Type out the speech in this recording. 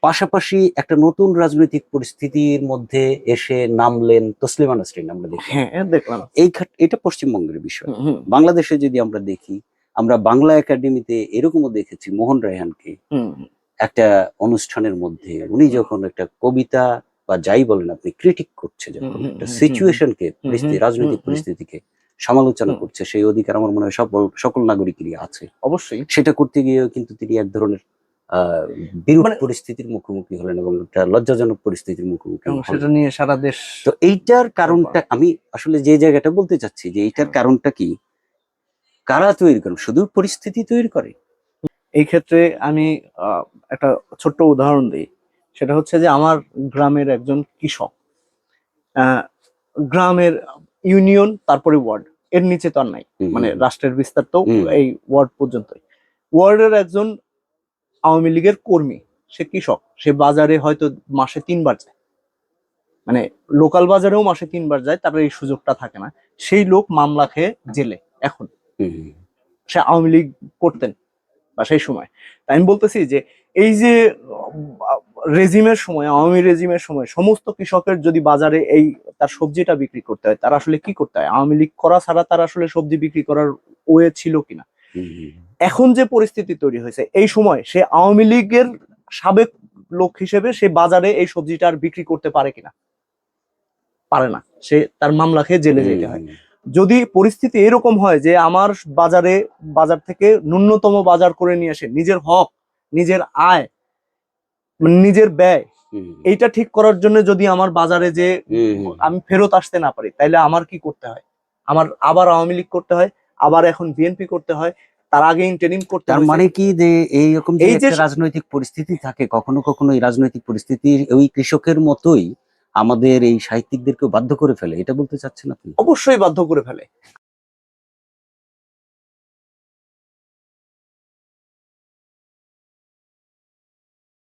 পাশাপাশি একটা নতুন রাজনৈতিক পরিস্থিতির মধ্যে এসে নামলেন তসলিমা নাসরিন, আমরা দেখি। হ্যাঁ, দেখলাম। এটা পশ্চিমবঙ্গের বিষয়। বাংলাদেশে যদি আমরা দেখি, আমরা বাংলা একাডেমিতে এরকমও দেখেছি মোহন রায়হানকে একটা অনুষ্ঠানের মধ্যে উনি যখন একটা কবিতা বা যাই বলেন আপনি ক্রিটিক করছে, যখন একটা সিচুয়েশনকে, রাজনৈতিক পরিস্থিতিকে সমালোচনা করছে, সেই অধিকার আমার মনে হয় সকল নাগরিকেরই আছে। অবশ্যই সেটা করতে গিয়েও কিন্তু তিনি এক ধরনের বিরূপ মানে পরিস্থিতির মুখোমুখি হলেন এবং একটা লজ্জাজনক পরিস্থিতির মুখোমুখি এবং হলেন। সেটা নিয়ে সারা দেশ। তো এইটার কারণটা আমি আসলে যে জায়গাটা বলতে চাচ্ছি যে এইটার কারণটা কি, কারা তৈরি করে, শুধু পরিস্থিতি তৈরি করে? এই ক্ষেত্রে আমি একটা ছোট্ট উদাহরণ দিই। সেটা হচ্ছে যে আমার গ্রামের একজন কৃষক, গ্রামের ইউনিয়ন, তারপরে ওয়ার্ড, এর নিচে তো আর নাই, মানে রাষ্ট্রের বিস্তার তো এই ওয়ার্ড পর্যন্তই। ওয়ার্ডের একজন আওয়ামী লীগের কর্মী, সে কৃষক, সে বাজারে হয়তো মাসে 3 বার যায়, মানে লোকাল বাজারেও মাসে 3 বার যায়, তার এই সুযোগটা থাকে না। সেই লোক মামলা খেয়ে জেলে এখন। সে আওয়ামী লীগ করতেন বা সেই সময়। তাই আমি বলতেছি যে এই যে রেজিমের সময়, আওয়ামী রেজিমের সময় সমস্ত কৃষকের যদি বাজারে এই তার সবজিটা বিক্রি করতে হয়, তার আসলে কি করতে হয়? আওয়ামী লীগ করা ছাড়া তার আসলে সবজি বিক্রি করার ওয়ে ছিল কিনা? এখন যে পরিস্থিতি তৈরি হয়েছে, এই সময় সে আওয়ামী লীগের সাবেক লোক হিসেবে সে বাজারে এই সবজিটা আর বিক্রি করতে পারে কিনা? পারে না, সে তার মামলা খেয়ে জেলে যেতে হয়। যদি পরিস্থিতি এরকম হয় যে আমার বাজার থেকে ন্যূনতম বাজার করে নিয়ে আসে, নিজের হক, নিজের আয়, নিজের ব্যয়, এইটা ঠিক করার জন্য যদি আমার বাজারে যে আমি ফেরত আসতে না পারি, তাইলে আমার কি করতে হয়? আমার আবার আওয়ামী লীগ করতে হয়, আবার এখন বিএনপি করতে হয়, তার আগে ইন্টারিম করতে হয়। তার মানে কি যে এইরকম যে একটা রাজনৈতিক পরিস্থিতি থাকে, কখনো কখনো এই রাজনৈতিক পরিস্থিতির ওই কৃষকের মতোই আমাদের এই সাহিত্যিকদেরকেও বাধ্য করে ফেলে, এটা বলতে চাচ্ছেন আপনি? অবশ্যই বাধ্য করে ফেলে।